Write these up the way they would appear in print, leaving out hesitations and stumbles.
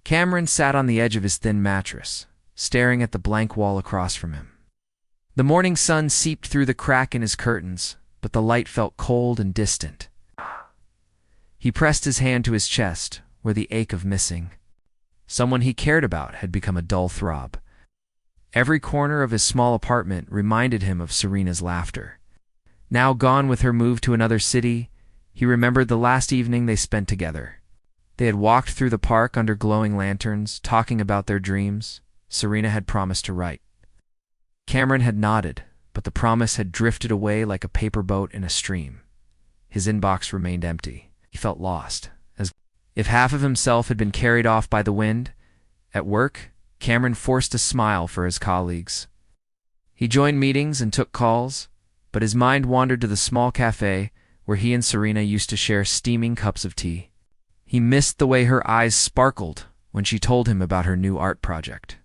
Cameron sat on the edge of his thin mattress, staring at the blank wall across from him. The morning sun seeped through the crack in his curtains, but the light felt cold and distant. He pressed his hand to his chest, where the ache of missing someone he cared about had become a dull throb. Every corner of his small apartment reminded him of Serena's laughter. Now gone with her move to another city, he remembered the last evening they spent together. They had walked through the park under glowing lanterns, talking about their dreams. Serena had promised to write. Cameron had nodded, but the promise had drifted away like a paper boat in a stream. His inbox remained empty. He felt lost, as if half of himself had been carried off by the wind. At work, Cameron forced a smile for his colleagues. He joined meetings and took calls, but his mind wandered to the small cafe where he and Serena used to share steaming cups of tea. He missed the way her eyes sparkled when she told him about her new art project.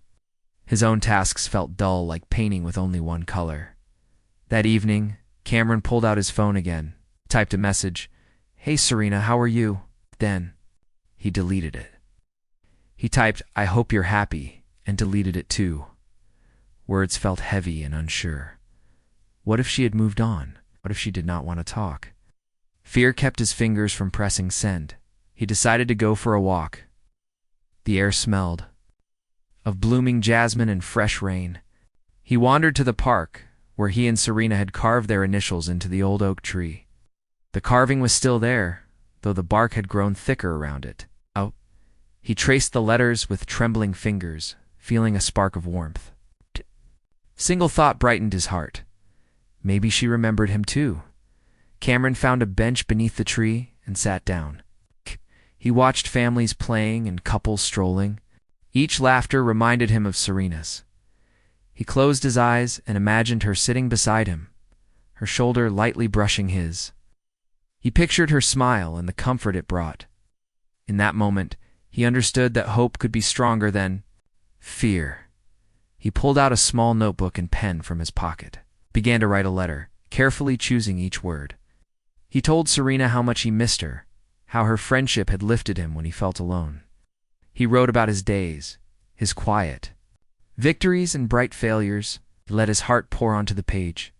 His own tasks felt dull, like painting with only one color. That evening, Cameron pulled out his phone again, typed a message, "Hey Serena, how are you?" Then, he deleted it. He typed, "I hope you're happy," and deleted it too. Words felt heavy and unsure. What if she had moved on? What if she did not want to talk? Fear kept his fingers from pressing send. He decided to go for a walk. The air smelled of blooming jasmine and fresh rain. He wandered to the park, where he and Serena had carved their initials into the old oak tree. The carving was still there, though the bark had grown thicker around it. He traced the letters with trembling fingers, feeling a spark of warmth. Single thought brightened his heart. Maybe she remembered him too. Cameron found a bench beneath the tree and sat down. He watched families playing and couples strolling. Each laughter reminded him of Serena's. He closed his eyes and imagined her sitting beside him, her shoulder lightly brushing his. He pictured her smile and the comfort it brought. In that moment, he understood that hope could be stronger than fear. He pulled out a small notebook and pen from his pocket, began to write a letter, carefully choosing each word. He told Serena how much he missed her, how her friendship had lifted him when he felt alone. He wrote about his days, his quiet victories and bright failures. He let his heart pour onto the page.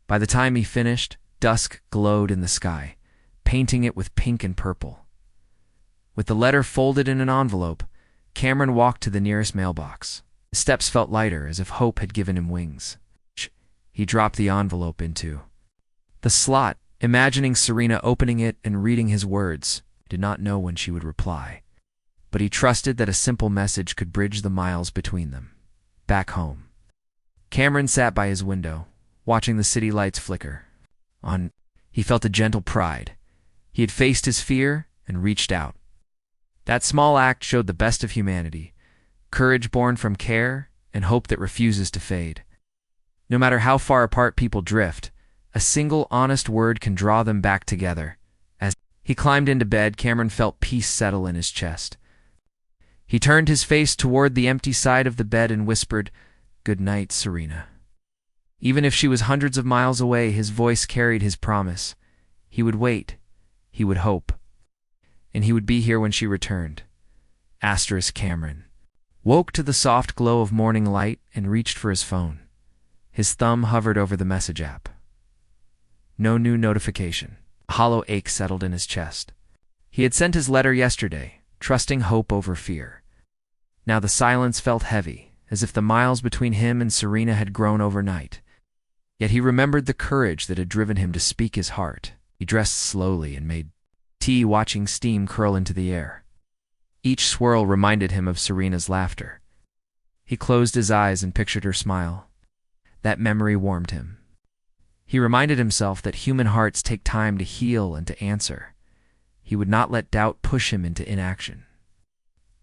By the time he finished, dusk glowed in the sky, painting it with pink and purple. With the letter folded in an envelope, Cameron walked to the nearest mailbox. His steps felt lighter, as if hope had given him wings. He dropped the envelope into the slot, imagining Serena opening it and reading his words. He did not know when she would reply, but he trusted that a simple message could bridge the miles between them. Back home, Cameron sat by his window, watching the city lights flicker. He felt a gentle pride. He had faced his fear and reached out. That small act showed the best of humanity, courage born from care and hope that refuses to fade. No matter how far apart people drift, a single honest word can draw them back together. As he climbed into bed, Cameron felt peace settle in his chest. He turned his face toward the empty side of the bed and whispered, "Good night, Serena." Even if she was hundreds of miles away, his voice carried his promise. He would wait, he would hope, and he would be here when she returned. Cameron woke to the soft glow of morning light and reached for his phone. His thumb hovered over the message app. No new notification. A hollow ache settled in his chest. He had sent his letter yesterday, trusting hope over fear. Now the silence felt heavy, as if the miles between him and Serena had grown overnight. Yet he remembered the courage that had driven him to speak his heart. He dressed slowly and made tea, watching steam curl into the air. Each swirl reminded him of Serena's laughter. He closed his eyes and pictured her smile. That memory warmed him. He reminded himself that human hearts take time to heal and to answer. He would not let doubt push him into inaction.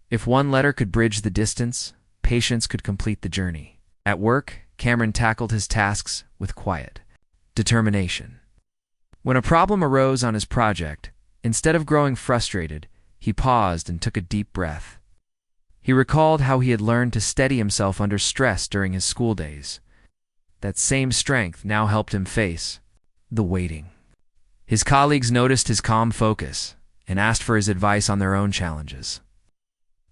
If one letter could bridge the distance, patience could complete the journey. At work, Cameron tackled his tasks with quiet determination. When a problem arose on his project, instead of growing frustrated, he paused and took a deep breath. He recalled how he had learned to steady himself under stress during his school days. That same strength now helped him face the waiting. His colleagues noticed his calm focus and asked for his advice on their own challenges.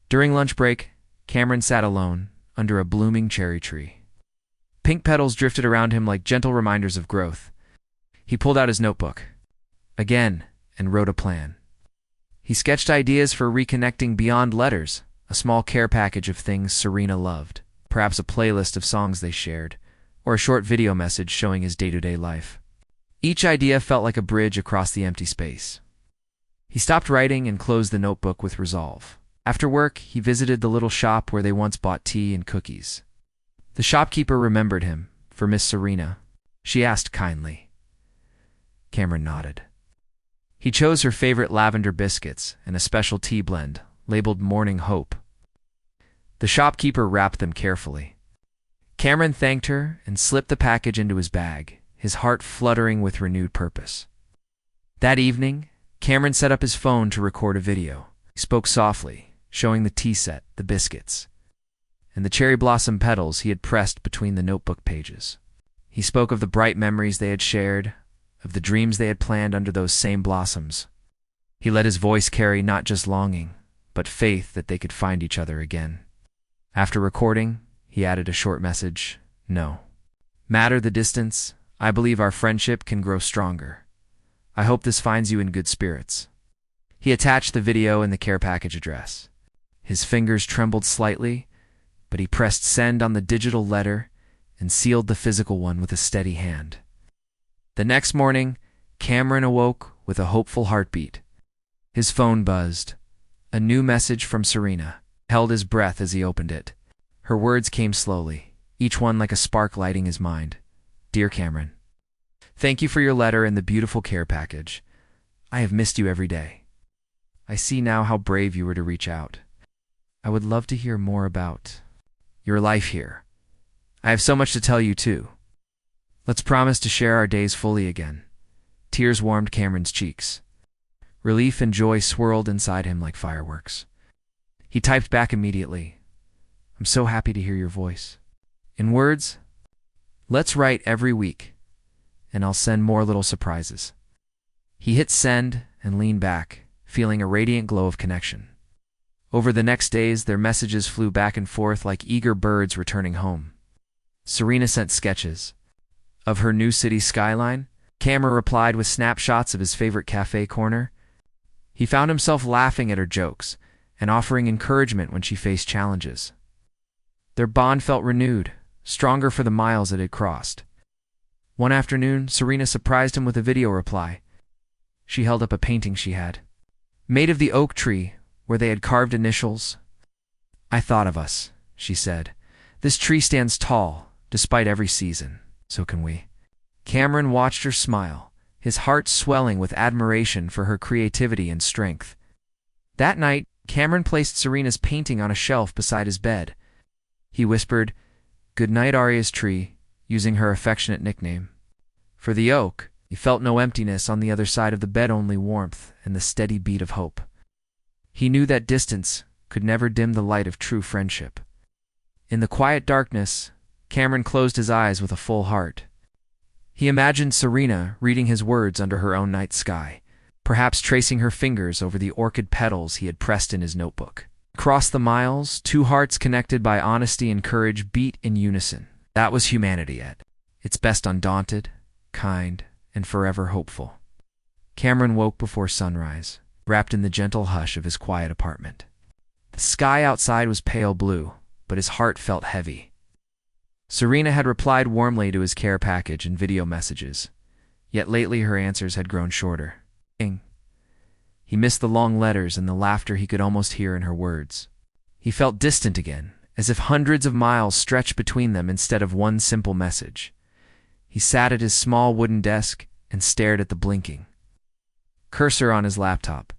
During lunch break, Cameron sat alone under a blooming cherry tree. Pink petals drifted around him like gentle reminders of growth. He pulled out his notebook again and wrote a plan. He sketched ideas for reconnecting beyond letters, a small care package of things Serena loved, perhaps a playlist of songs they shared, or a short video message showing his day-to-day life. Each idea felt like a bridge across the empty space. He stopped writing and closed the notebook with resolve. After work, he visited the little shop where they once bought tea and cookies. The shopkeeper remembered him for Miss Serena. She asked kindly. Cameron nodded. He chose her favorite lavender biscuits and a special tea blend labeled Morning Hope. The shopkeeper wrapped them carefully. Cameron thanked her and slipped the package into his bag, his heart fluttering with renewed purpose. That evening, Cameron set up his phone to record a video. He spoke softly, showing the tea set, the biscuits, and the cherry blossom petals he had pressed between the notebook pages. He spoke of the bright memories they had shared, of the dreams they had planned under those same blossoms. He let his voice carry not just longing, but faith that they could find each other again. After recording, he added a short message. No matter the distance, I believe our friendship can grow stronger. I hope this finds you in good spirits. He attached the video and the care package address. His fingers trembled slightly, but he pressed send on the digital letter and sealed the physical one with a steady hand. The next morning, Cameron awoke with a hopeful heartbeat. His phone buzzed. A new message from Serena. Held his breath as he opened it. Her words came slowly, each one like a spark lighting his mind. Dear Cameron, thank you for your letter and the beautiful care package. I have missed you every day. I see now how brave you were to reach out. I would love to hear more about your life here. I have so much to tell you too. Let's promise to share our days fully again. Tears warmed Cameron's cheeks. Relief and joy swirled inside him like fireworks. He typed back immediately. I'm so happy to hear your voice. In words, let's write every week, and I'll send more little surprises. He hit send and leaned back, feeling a radiant glow of connection. Over the next days, their messages flew back and forth like eager birds returning home. Serena sent sketches of her new city skyline. Cameron replied with snapshots of his favorite cafe corner. He found himself laughing at her jokes and offering encouragement when she faced challenges. Their bond felt renewed, stronger for the miles it had crossed. One afternoon, Serena surprised him with a video reply. She held up a painting she had, made of the oak tree where they had carved initials. I thought of us, she said. This tree stands tall, despite every season. So can we. Cameron watched her smile, his heart swelling with admiration for her creativity and strength. That night, Cameron placed Serena's painting on a shelf beside his bed. He whispered, "Good night, Arya's tree," using her affectionate nickname. For the oak, he felt no emptiness on the other side of the bed, only warmth and the steady beat of hope. He knew that distance could never dim the light of true friendship. In the quiet darkness, Cameron closed his eyes with a full heart. He imagined Serena reading his words under her own night sky, perhaps tracing her fingers over the orchid petals he had pressed in his notebook. Across the miles, two hearts connected by honesty and courage beat in unison. That was humanity at its best, undaunted, kind, and forever hopeful. Cameron woke before sunrise, wrapped in the gentle hush of his quiet apartment. The sky outside was pale blue, but his heart felt heavy. Serena had replied warmly to his care package and video messages, yet lately her answers had grown shorter. He missed the long letters and the laughter he could almost hear in her words. He felt distant again, as if hundreds of miles stretched between them instead of one simple message. He sat at his small wooden desk and stared at the blinking cursor on his laptop.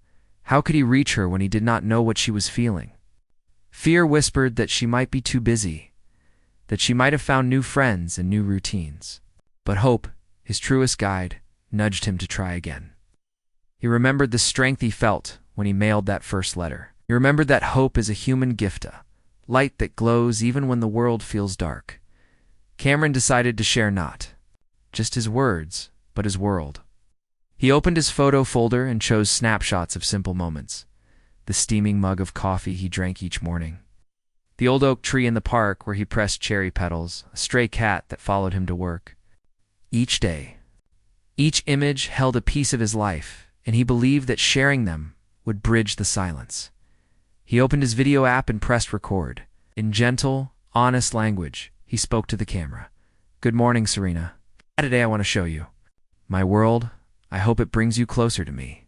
How could he reach her when he did not know what she was feeling? Fear whispered that she might be too busy, that she might have found new friends and new routines. But hope, his truest guide, nudged him to try again. He remembered the strength he felt when he mailed that first letter. He remembered that hope is a human gift, a light that glows even when the world feels dark. Cameron decided to share not just his words, but his world. He opened his photo folder and chose snapshots of simple moments. the steaming mug of coffee he drank each morning, the old oak tree in the park where he pressed cherry petals, a stray cat that followed him to work. Each day, each image held a piece of his life, and he believed that sharing them would bridge the silence. He opened his video app and pressed record. In gentle, honest language, he spoke to the camera. "Good morning, Serena. Today I want to show you my world. I hope it brings you closer to me."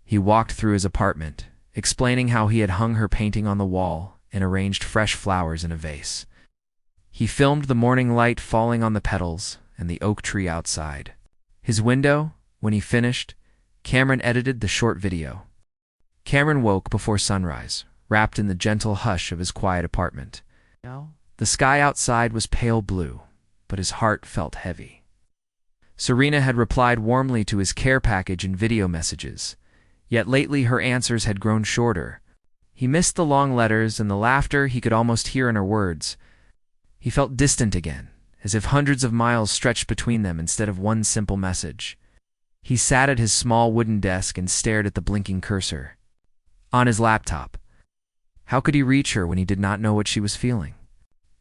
He walked through his apartment, explaining how he had hung her painting on the wall and arranged fresh flowers in a vase. He filmed the morning light falling on the petals and the oak tree outside. His window, when he finished, Cameron edited the short video. Cameron woke before sunrise, wrapped in the gentle hush of his quiet apartment. The sky outside was pale blue, but his heart felt heavy. Serena had replied warmly to his care package and video messages, yet lately her answers had grown shorter. He missed the long letters and the laughter he could almost hear in her words. He felt distant again, as if hundreds of miles stretched between them instead of one simple message. He sat at his small wooden desk and stared at the blinking cursor on his laptop. How could he reach her when he did not know what she was feeling?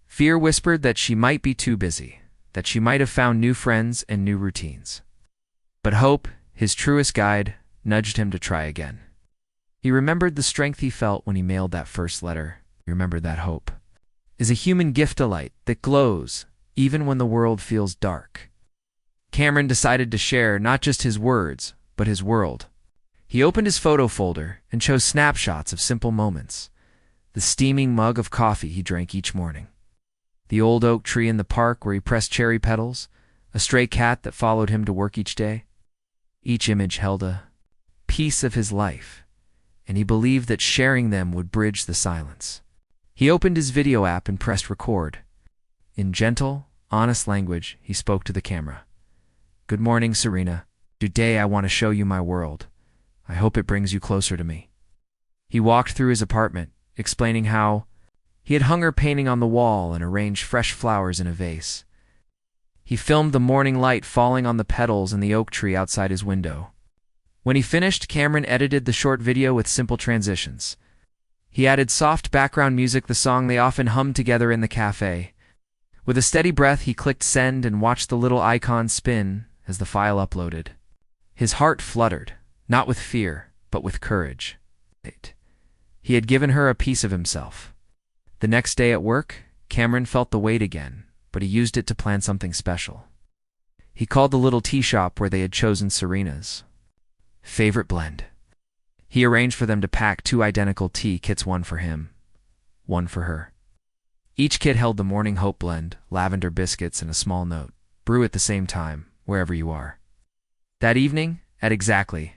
Fear whispered that she might be too busy, that she might have found new friends and new routines. But hope, his truest guide, nudged him to try again. He remembered the strength he felt when he mailed that first letter. He remembered that hope is a human gift, a light that glows even when the world feels dark. Cameron decided to share not just his words, but his world. He opened his photo folder and chose snapshots of simple moments. The steaming mug of coffee he drank each morning, the old oak tree in the park where he pressed cherry petals, a stray cat that followed him to work each day. Each image held a piece of his life, and he believed that sharing them would bridge the silence. He opened his video app and pressed record. In gentle, honest language, he spoke to the camera. "Good morning, Serena. Today I want to show you my world. I hope it brings you closer to me." He walked through his apartment, explaining how he had hung her painting on the wall and arranged fresh flowers in a vase. He filmed the morning light falling on the petals and the oak tree outside his window. When he finished, Cameron edited the short video with simple transitions. He added soft background music, the song they often hummed together in the cafe. With a steady breath, he clicked send and watched the little icon spin as the file uploaded. His heart fluttered, not with fear, but with courage. He had given her a piece of himself. The next day at work, Cameron felt the weight again, but he used it to plan something special. He called the little tea shop where they had chosen Serena's favorite blend. He arranged for them to pack 2 identical tea kits, one for him, one for her. Each kit held the Morning Hope blend, lavender biscuits, and a small note. "Brew at the same time, wherever you are." That evening, at exactly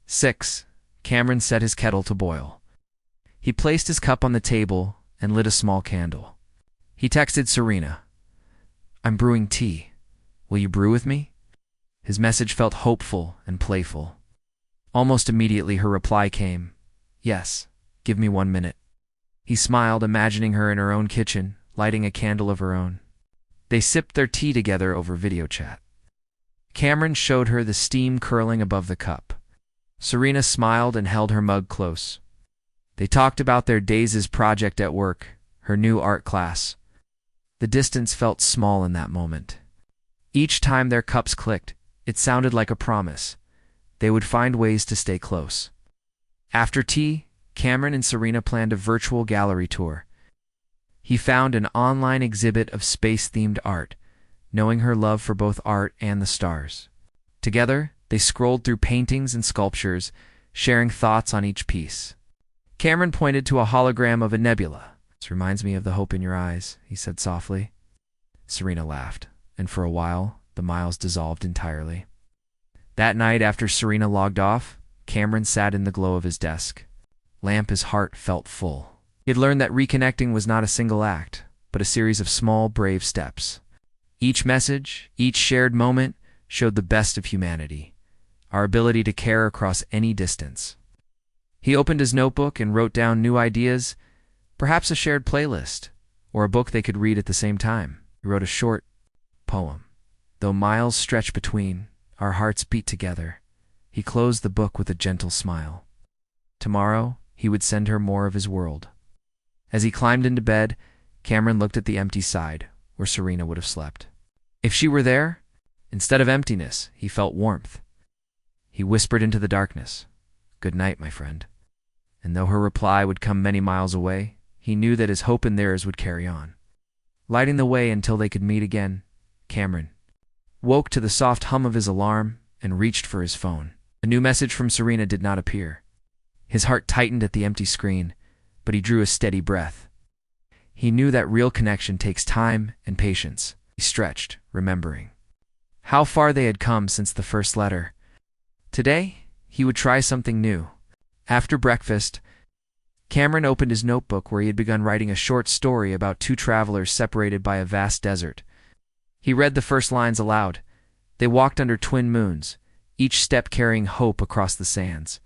6, Cameron set his kettle to boil. He placed his cup on the table and lit a small candle. He texted Serena, "I'm brewing tea. Will you brew with me?" His message felt hopeful and playful. Almost immediately her reply came, "Yes, give me 1 minute." He smiled, imagining her in her own kitchen, lighting a candle of her own. They sipped their tea together over video chat. Cameron showed her the steam curling above the cup. Serena smiled and held her mug close. They talked about their days' project at work, her new art class. The distance felt small in that moment. Each time their cups clicked, it sounded like a promise. They would find ways to stay close. After tea, Cameron and Serena planned a virtual gallery tour. He found an online exhibit of space-themed art, knowing her love for both art and the stars. Together, they scrolled through paintings and sculptures, sharing thoughts on each piece. Cameron pointed to a hologram of a nebula. "This reminds me of the hope in your eyes," he said softly. Serena laughed, and for a while, the miles dissolved entirely. That night, after Serena logged off, Cameron sat in the glow of his desk. Lamp, his heart felt full. He had learned that reconnecting was not a single act, but a series of small, brave steps. Each message, each shared moment, showed the best of humanity, our ability to care across any distance. He opened his notebook and wrote down new ideas, perhaps a shared playlist, or a book they could read at the same time. He wrote a short poem. Though miles stretch between, our hearts beat together. He closed the book with a gentle smile. Tomorrow, he would send her more of his world. As he climbed into bed, Cameron looked at the empty side, where Serena would have slept. If she were there, instead of emptiness, he felt warmth. He whispered into the darkness, "Good night, my friend." And though her reply would come many miles away, he knew that his hope and theirs would carry on. Lighting the way until they could meet again, Cameron woke to the soft hum of his alarm and reached for his phone. A new message from Serena did not appear. His heart tightened at the empty screen, but he drew a steady breath. He knew that real connection takes time and patience. He stretched, remembering how far they had come since the first letter. Today, he would try something new. After breakfast, Cameron opened his notebook where he had begun writing a short story about two travelers separated by a vast desert. He read the first lines aloud. They walked under twin moons, each step carrying hope across the sands.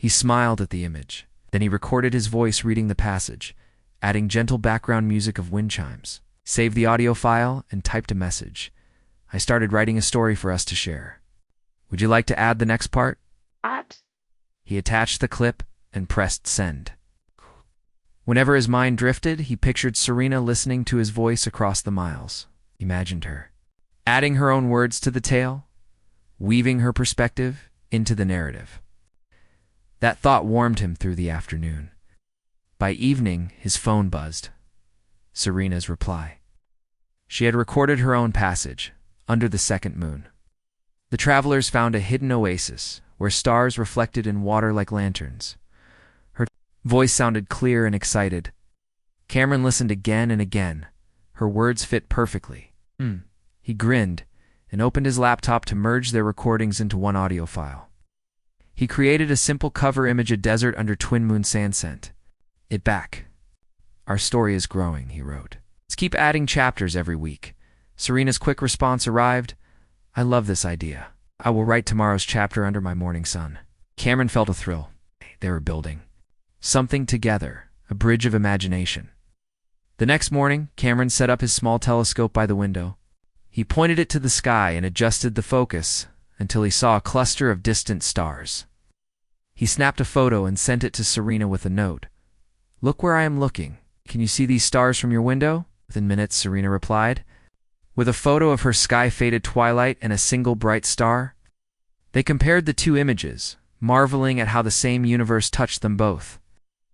He smiled at the image. Then he recorded his voice reading the passage, adding gentle background music of wind chimes. Saved the audio file and typed a message. "I started writing a story for us to share. Would you like to add the next part?" What? He attached the clip and pressed send. Whenever his mind drifted, he pictured Serena listening to his voice across the miles. Imagined her adding her own words to the tale, weaving her perspective into the narrative. That thought warmed him through the afternoon. By evening, his phone buzzed. Serena's reply. She had recorded her own passage, under the second moon. The travelers found a hidden oasis, where stars reflected in water like lanterns. Her voice sounded clear and excited. Cameron listened again and again. Her words fit perfectly. He grinned and opened his laptop to merge their recordings into one audio file. He created a simple cover image of desert under twin moon sand sent it back. "Our story is growing," he wrote. "Let's keep adding chapters every week." Serena's quick response arrived. "I love this idea. I will write tomorrow's chapter under my morning sun." Cameron felt a thrill. They were building something together, a bridge of imagination. The next morning, Cameron set up his small telescope by the window. He pointed it to the sky and adjusted the focus until he saw a cluster of distant stars. He snapped a photo and sent it to Serena with a note. "Look where I am looking. Can you see these stars from your window?" Within minutes, Serena replied, with a photo of her sky-faded twilight and a single bright star. They compared the two images, marveling at how the same universe touched them both.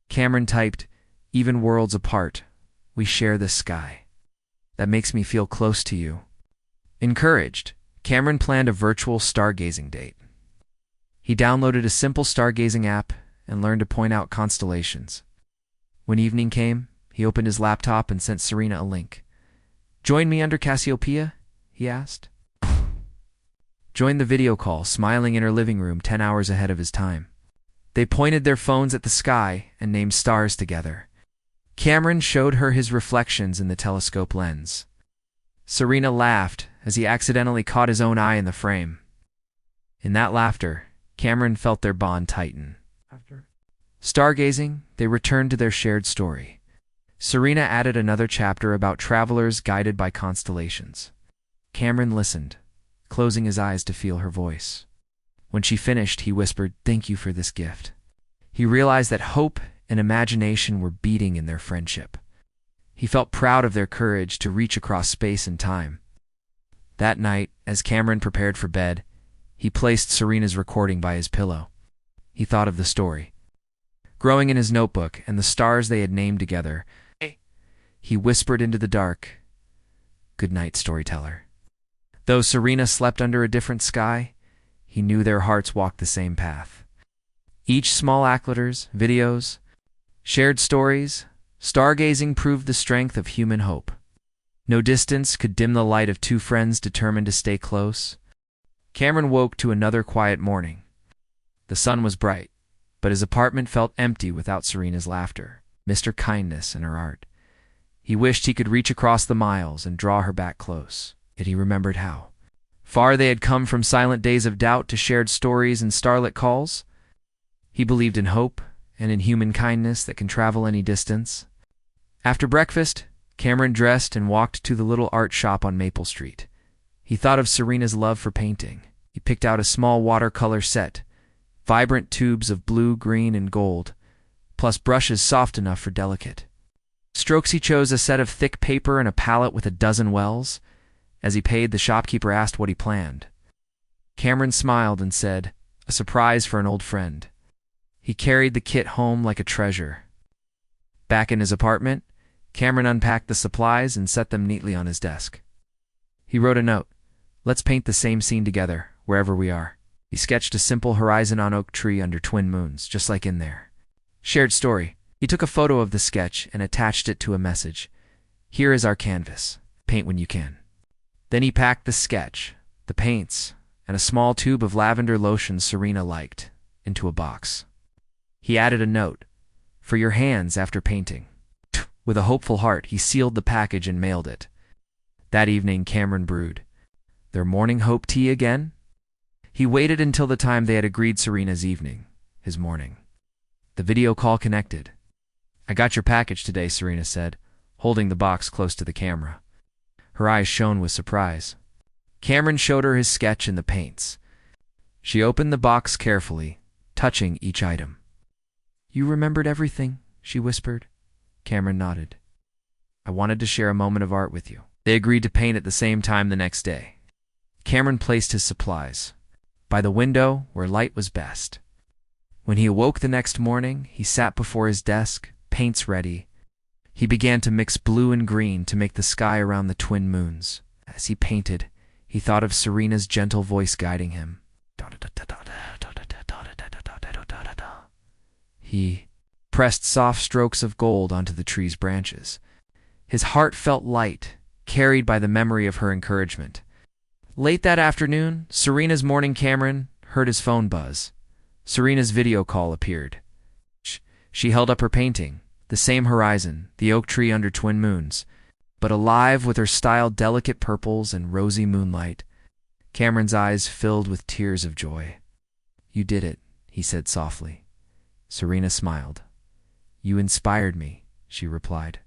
Cameron typed, "Even worlds apart, we share this sky. That makes me feel close to you." Encouraged, Cameron planned a virtual stargazing date. He downloaded a simple stargazing app and learned to point out constellations. When evening came, he opened his laptop and sent Serena a link. "Join me under Cassiopeia?" he asked. Joined the video call, smiling in her living room 10 hours ahead of his time. They pointed their phones at the sky and named stars together. Cameron showed her his reflections in the telescope lens. Serena laughed as he accidentally caught his own eye in the frame. In that laughter, Cameron felt their bond tighten. After stargazing, they returned to their shared story. Serena added another chapter about travelers guided by constellations. Cameron listened, closing his eyes to feel her voice. When she finished, he whispered, "Thank you for this gift." He realized that hope and imagination were beating in their friendship. He felt proud of their courage to reach across space and time. That night, as Cameron prepared for bed, he placed Serena's recording by his pillow. He thought of the story growing in his notebook and the stars they had named together. He whispered into the dark, "Good night, storyteller." Though Serena slept under a different sky, he knew their hearts walked the same path. Each small act letters, videos, shared stories, stargazing proved the strength of human hope. No distance could dim the light of two friends determined to stay close. Cameron woke to another quiet morning. The sun was bright, but his apartment felt empty without Serena's laughter, Mr. Kindness, and her art. He wished he could reach across the miles and draw her back close, yet he remembered how far they had come from silent days of doubt to shared stories and starlit calls. He believed in hope and in human kindness that can travel any distance. After breakfast, Cameron dressed and walked to the little art shop on Maple Street. He thought of Serena's love for painting. He picked out a small watercolor set, vibrant tubes of blue, green, and gold, plus brushes soft enough for delicate strokes. He chose a set of thick paper and a palette with a dozen wells. As he paid, the shopkeeper asked what he planned. Cameron smiled and said, "A surprise for an old friend." He carried the kit home like a treasure. Back in his apartment, Cameron unpacked the supplies and set them neatly on his desk. He wrote a note. "Let's paint the same scene together, wherever we are." He sketched a simple horizon on oak tree under twin moons, just like in there. Shared story. He took a photo of the sketch and attached it to a message. "Here is our canvas. Paint when you can." Then he packed the sketch, the paints, and a small tube of lavender lotion Serena liked into a box. He added a note, "For your hands after painting." With a hopeful heart, he sealed the package and mailed it. That evening, Cameron brewed their morning hope tea again. He waited until the time they had agreed, Serena's evening, his morning. The video call connected. "I got your package today," Serena said, holding the box close to the camera. Her eyes shone with surprise. Cameron showed her his sketch and the paints. She opened the box carefully, touching each item. "You remembered everything," she whispered. Cameron nodded. "I wanted to share a moment of art with you." They agreed to paint at the same time the next day. Cameron placed his supplies by the window where light was best. When he awoke the next morning, he sat before his desk, paints ready. He began to mix blue and green to make the sky around the twin moons. As he painted, he thought of Serena's gentle voice guiding him. He pressed soft strokes of gold onto the tree's branches. His heart felt light, carried by the memory of her encouragement. Late that afternoon, Serena's morning, Cameron heard his phone buzz. Serena's video call appeared. She held up her painting, the same horizon, the oak tree under twin moons, but alive with her styled delicate purples and rosy moonlight. Cameron's eyes filled with tears of joy. "You did it," he said softly. Serena smiled. "You inspired me," she replied.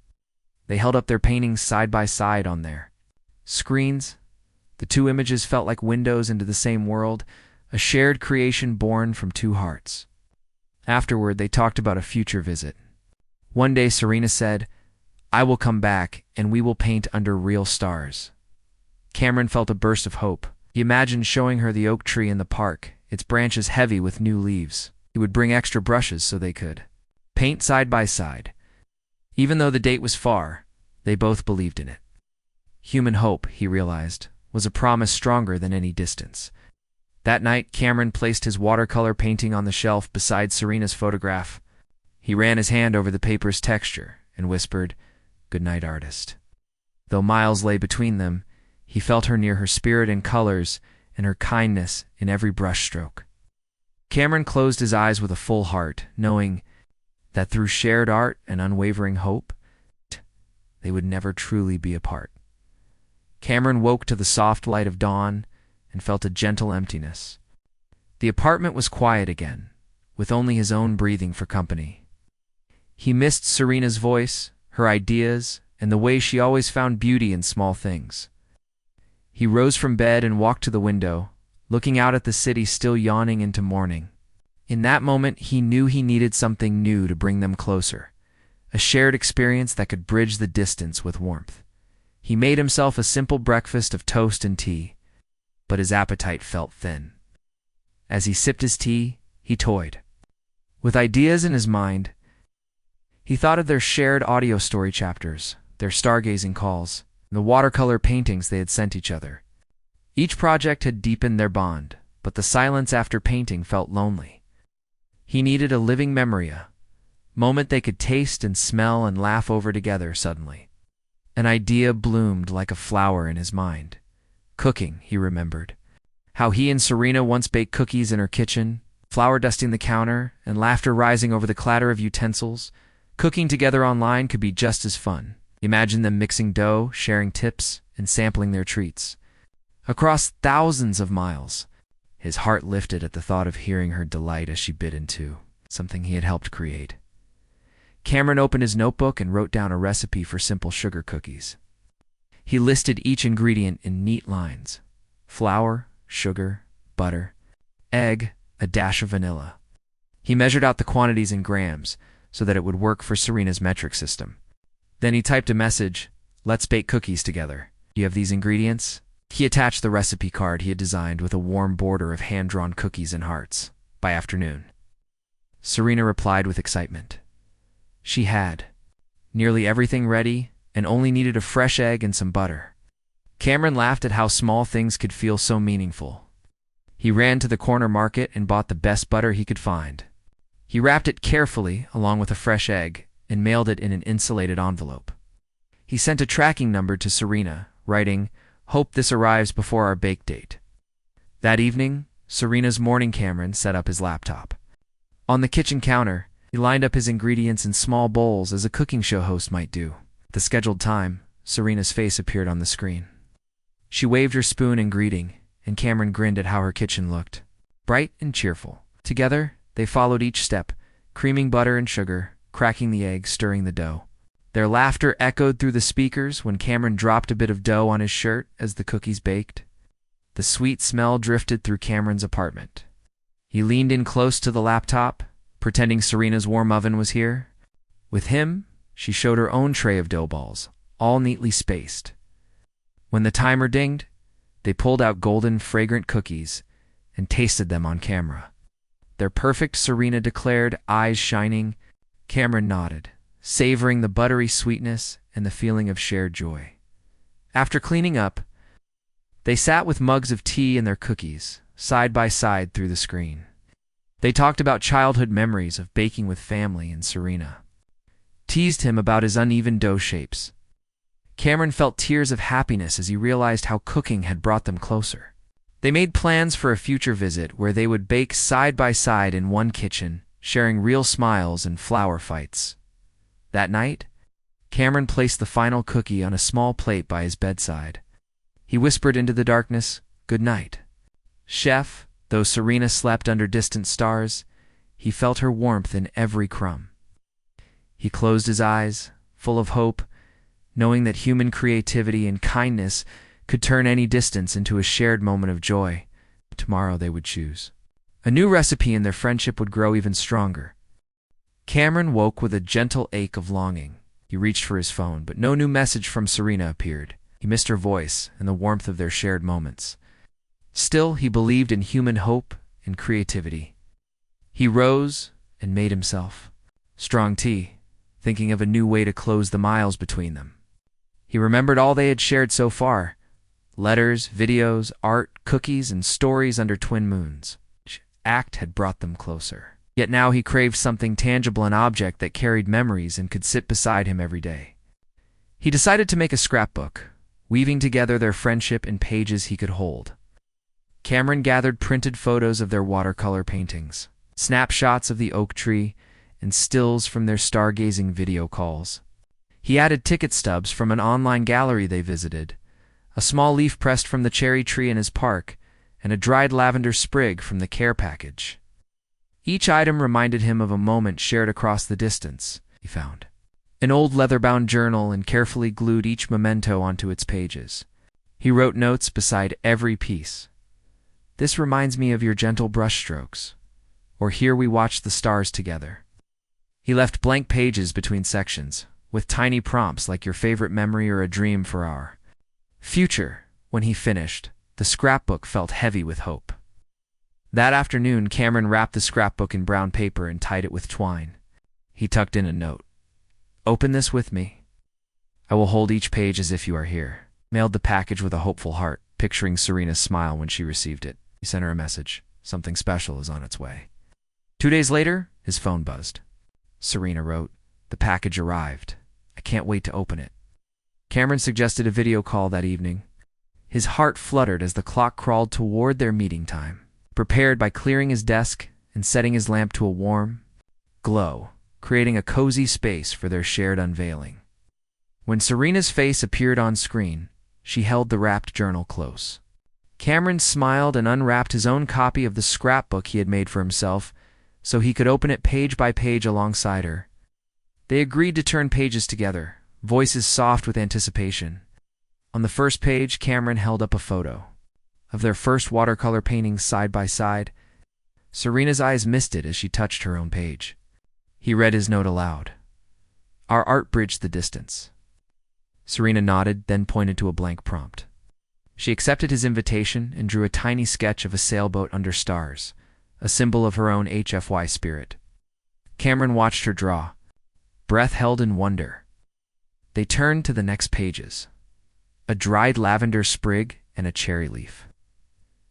They held up their paintings side by side on their screens. The two images felt like windows into the same world, a shared creation born from two hearts. Afterward, they talked about a future visit. One day, Serena said, "I will come back, and we will paint under real stars." Cameron felt a burst of hope. He imagined showing her the oak tree in the park, its branches heavy with new leaves. He would bring extra brushes so they could paint side by side. Even though the date was far, they both believed in it. Human hope, he realized, was a promise stronger than any distance. That night, Cameron placed his watercolor painting on the shelf beside Serena's photograph. He ran his hand over the paper's texture and whispered, "Good night, artist." Though miles lay between them, he felt her near, her spirit in colors and her kindness in every brushstroke. Cameron closed his eyes with a full heart, knowing that through shared art and unwavering hope, they would never truly be apart. Cameron woke to the soft light of dawn and felt a gentle emptiness. The apartment was quiet again, with only his own breathing for company. He missed Serena's voice, her ideas, and the way she always found beauty in small things. He rose from bed and walked to the window, looking out at the city still yawning into morning. In that moment, he knew he needed something new to bring them closer, a shared experience that could bridge the distance with warmth. He made himself a simple breakfast of toast and tea, but his appetite felt thin. As he sipped his tea, he toyed with ideas in his mind. He thought of their shared audio story chapters, their stargazing calls, and the watercolor paintings they had sent each other. Each project had deepened their bond, but the silence after painting felt lonely. He needed a living memory, a moment they could taste and smell and laugh over together. Suddenly, an idea bloomed like a flower in his mind. Cooking, he remembered. How he and Serena once baked cookies in her kitchen, flour dusting the counter, and laughter rising over the clatter of utensils. Cooking together online could be just as fun. Imagine them mixing dough, sharing tips, and sampling their treats. Across thousands of miles, his heart lifted at the thought of hearing her delight as she bit into something he had helped create. Cameron opened his notebook and wrote down a recipe for simple sugar cookies. He listed each ingredient in neat lines: flour, sugar, butter, egg, a dash of vanilla. He measured out the quantities in grams, so that it would work for Serena's metric system. Then he typed a message, "Let's bake cookies together. Do you have these ingredients?" He attached the recipe card he had designed with a warm border of hand-drawn cookies and hearts. By afternoon, Serena replied with excitement. She had nearly everything ready and only needed a fresh egg and some butter. Cameron laughed at how small things could feel so meaningful. He ran to the corner market and bought the best butter he could find. He wrapped it carefully along with a fresh egg and mailed it in an insulated envelope. He sent a tracking number to Serena, writing, "Hope this arrives before our bake date." That evening, Serena's morning Cameron set up his laptop. On the kitchen counter, he lined up his ingredients in small bowls as a cooking show host might do. At the scheduled time, Serena's face appeared on the screen. She waved her spoon in greeting, and Cameron grinned at how her kitchen looked, bright and cheerful. Together, they followed each step, creaming butter and sugar, cracking the egg, stirring the dough. Their laughter echoed through the speakers when Cameron dropped a bit of dough on his shirt as the cookies baked. The sweet smell drifted through Cameron's apartment. He leaned in close to the laptop, pretending Serena's warm oven was here. With him, she showed her own tray of dough balls, all neatly spaced. When the timer dinged, they pulled out golden, fragrant cookies and tasted them on camera. "They're perfect," Serena declared, eyes shining. Cameron nodded, savoring the buttery sweetness and the feeling of shared joy. After cleaning up, they sat with mugs of tea and their cookies, side by side through the screen. They talked about childhood memories of baking with family, and Serena teased him about his uneven dough shapes. Cameron felt tears of happiness as he realized how cooking had brought them closer. They made plans for a future visit where they would bake side by side in one kitchen, sharing real smiles and flour fights. That night, Cameron placed the final cookie on a small plate by his bedside. He whispered into the darkness, "Good night, Chef." Though Serena slept under distant stars, he felt her warmth in every crumb. He closed his eyes, full of hope, knowing that human creativity and kindness could turn any distance into a shared moment of joy. Tomorrow they would choose a new recipe, and their friendship would grow even stronger. Cameron woke with a gentle ache of longing. He reached for his phone, but no new message from Serena appeared. He missed her voice and the warmth of their shared moments. Still, he believed in human hope and creativity. He rose and made himself strong tea, thinking of a new way to close the miles between them. He remembered all they had shared so far: letters, videos, art, cookies, and stories under twin moons. Each act had brought them closer. Yet now he craved something tangible, an object that carried memories and could sit beside him every day. He decided to make a scrapbook, weaving together their friendship in pages he could hold. Cameron gathered printed photos of their watercolor paintings, snapshots of the oak tree, and stills from their stargazing video calls. He added ticket stubs from an online gallery they visited, a small leaf pressed from the cherry tree in his park, and a dried lavender sprig from the care package. Each item reminded him of a moment shared across the distance. He found an old leather-bound journal and carefully glued each memento onto its pages. He wrote notes beside every piece. "This reminds me of your gentle brushstrokes," or "Here we watched the stars together." He left blank pages between sections, with tiny prompts like "Your favorite memory" or "A dream for our future." When he finished, the scrapbook felt heavy with hope. That afternoon, Cameron wrapped the scrapbook in brown paper and tied it with twine. He tucked in a note. "Open this with me. I will hold each page as if you are here." Mailed the package with a hopeful heart, picturing Serena's smile when she received it. He sent her a message. "Something special is on its way." 2 days later, his phone buzzed. Serena wrote, "The package arrived. I can't wait to open it." Cameron suggested a video call that evening. His heart fluttered as the clock crawled toward their meeting time. Prepared by clearing his desk and setting his lamp to a warm glow, creating a cozy space for their shared unveiling. When Serena's face appeared on screen, she held the wrapped journal close. Cameron smiled and unwrapped his own copy of the scrapbook he had made for himself so he could open it page by page alongside her. They agreed to turn pages together, voices soft with anticipation. On the first page, Cameron held up a photo of their first watercolor paintings side by side. Serena's eyes misted as she touched her own page. He read his note aloud. Our art bridged the distance. Serena nodded, then pointed to a blank prompt. She accepted his invitation and drew a tiny sketch of a sailboat under stars, a symbol of her own HFY spirit. Cameron watched her draw, breath held in wonder. They turned to the next pages. A dried lavender sprig and a cherry leaf.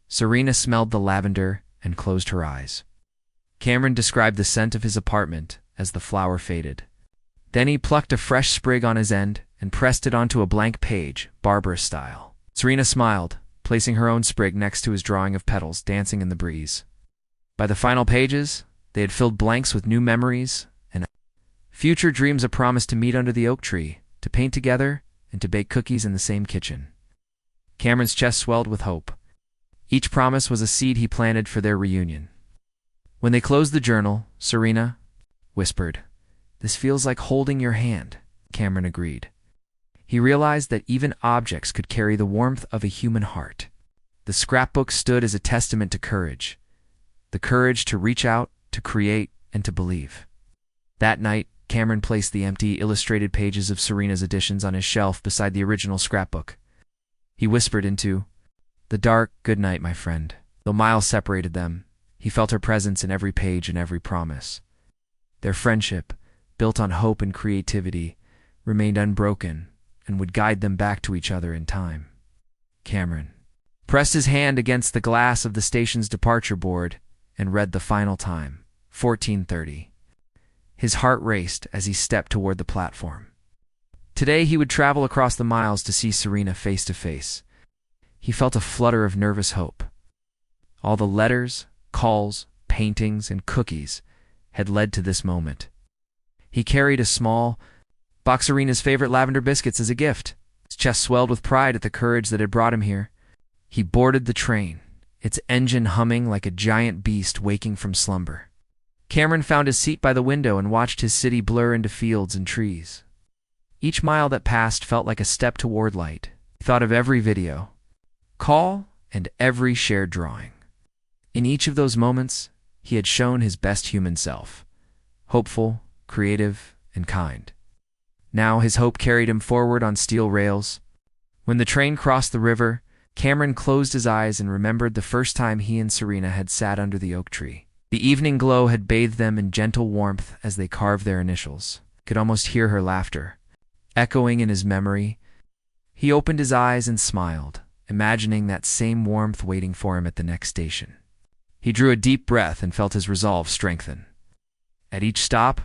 Serena smelled the lavender and closed her eyes. Cameron described the scent of his apartment as the flower faded. Then he plucked a fresh sprig on his end and pressed it onto a blank page, Barbara style. Serena smiled, placing her own sprig next to his drawing of petals dancing in the breeze. By the final pages, they had filled blanks with new memories and future dreams, a promise to meet under the oak tree, to paint together, and to bake cookies in the same kitchen. Cameron's chest swelled with hope. Each promise was a seed he planted for their reunion. When they closed the journal, Serena whispered, "This feels like holding your hand," Cameron agreed. He realized that even objects could carry the warmth of a human heart. The scrapbook stood as a testament to courage. The courage to reach out, to create, and to believe. That night, Cameron placed the empty, illustrated pages of Serena's editions on his shelf beside the original scrapbook. He whispered into the dark, "Good night, my friend." Though miles separated them, he felt her presence in every page and every promise. Their friendship, built on hope and creativity, remained unbroken and would guide them back to each other in time. Cameron pressed his hand against the glass of the station's departure board and read the final time, 14:30. His heart raced as he stepped toward the platform. Today he would travel across the miles to see Serena face to face. He felt a flutter of nervous hope. All the letters, calls, paintings, and cookies had led to this moment. He carried a small box of Serena's favorite lavender biscuits as a gift. His chest swelled with pride at the courage that had brought him here. He boarded the train, its engine humming like a giant beast waking from slumber. Cameron found his seat by the window and watched his city blur into fields and trees. Each mile that passed felt like a step toward light. He thought of every video, call, and every shared drawing. In each of those moments, he had shown his best human self, hopeful, creative, and kind. Now his hope carried him forward on steel rails. When the train crossed the river, Cameron closed his eyes and remembered the first time he and Serena had sat under the oak tree. The evening glow had bathed them in gentle warmth as they carved their initials. He could almost hear her laughter, echoing in his memory. He opened his eyes and smiled, imagining that same warmth waiting for him at the next station. He drew a deep breath and felt his resolve strengthen. At each stop,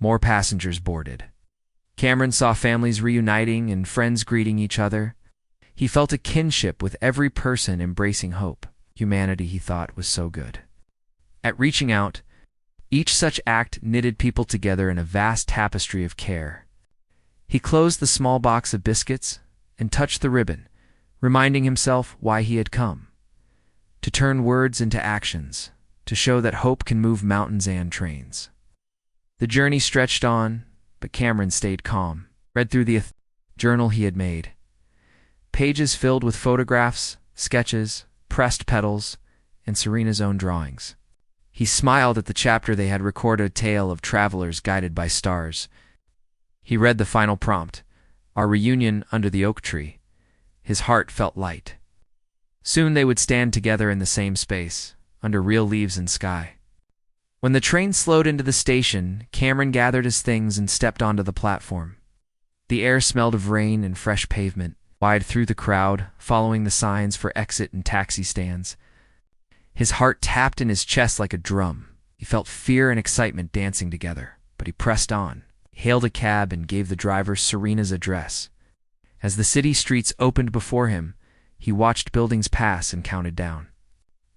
more passengers boarded. Cameron saw families reuniting and friends greeting each other. He felt a kinship with every person embracing hope. Humanity, he thought, was so good. At reaching out, each such act knitted people together in a vast tapestry of care. He closed the small box of biscuits and touched the ribbon, reminding himself why he had come. To turn words into actions, to show that hope can move mountains and trains. The journey stretched on, but Cameron stayed calm, read through the journal he had made. Pages filled with photographs, sketches, pressed petals, and Serena's own drawings. He smiled at the chapter they had recorded, a tale of travelers guided by stars. He read the final prompt, our reunion under the oak tree. His heart felt light. Soon they would stand together in the same space, under real leaves and sky. When the train slowed into the station, Cameron gathered his things and stepped onto the platform. The air smelled of rain and fresh pavement, wide through the crowd, following the signs for exit and taxi stands. His heart tapped in his chest like a drum. He felt fear and excitement dancing together, but he pressed on, hailed a cab, and gave the driver Serena's address. As the city streets opened before him, he watched buildings pass and counted down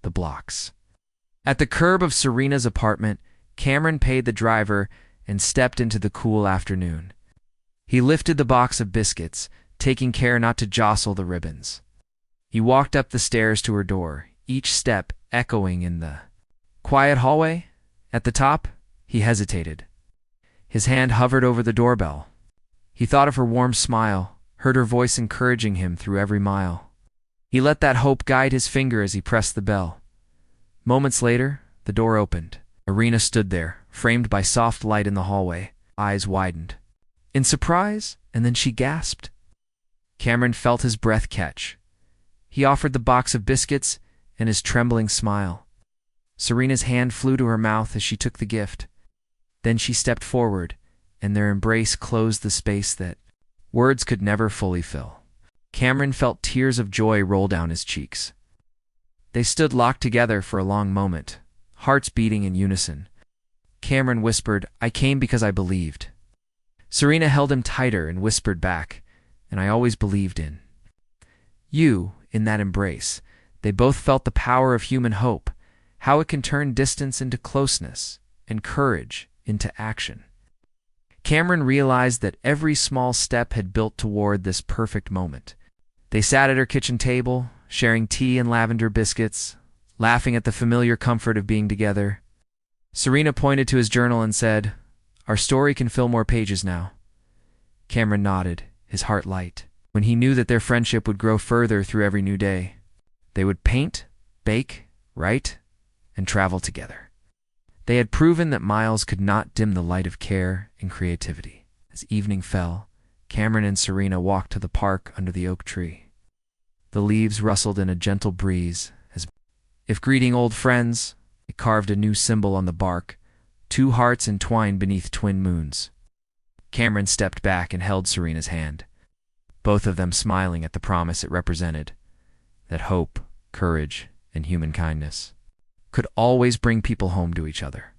the blocks. At the curb of Serena's apartment, Cameron paid the driver and stepped into the cool afternoon. He lifted the box of biscuits, taking care not to jostle the ribbons. He walked up the stairs to her door, each step echoing in the quiet hallway. At the top, he hesitated. His hand hovered over the doorbell. He thought of her warm smile, heard her voice encouraging him through every mile. He let that hope guide his finger as he pressed the bell. Moments later, the door opened. Serena stood there, framed by soft light in the hallway. Eyes widened in surprise, and then she gasped. Cameron felt his breath catch. He offered the box of biscuits and his trembling smile. Serena's hand flew to her mouth as she took the gift. Then she stepped forward, and their embrace closed the space that words could never fully fill. Cameron felt tears of joy roll down his cheeks. They stood locked together for a long moment, hearts beating in unison. Cameron whispered, "I came because I believed." Serena held him tighter and whispered back, "And I always believed in you." In that embrace, they both felt the power of human hope, how it can turn distance into closeness and courage into action. Cameron realized that every small step had built toward this perfect moment. They sat at her kitchen table, sharing tea and lavender biscuits, laughing at the familiar comfort of being together. Serena pointed to his journal and said, "Our story can fill more pages now." Cameron nodded, his heart light, when he knew that their friendship would grow further through every new day. They would paint, bake, write, and travel together. They had proven that miles could not dim the light of care and creativity. As evening fell, Cameron and Serena walked to the park under the oak tree. The leaves rustled in a gentle breeze, as if greeting old friends. They carved a new symbol on the bark, two hearts entwined beneath twin moons. Cameron stepped back and held Serena's hand, both of them smiling at the promise it represented, that hope, courage, and human kindness could always bring people home to each other.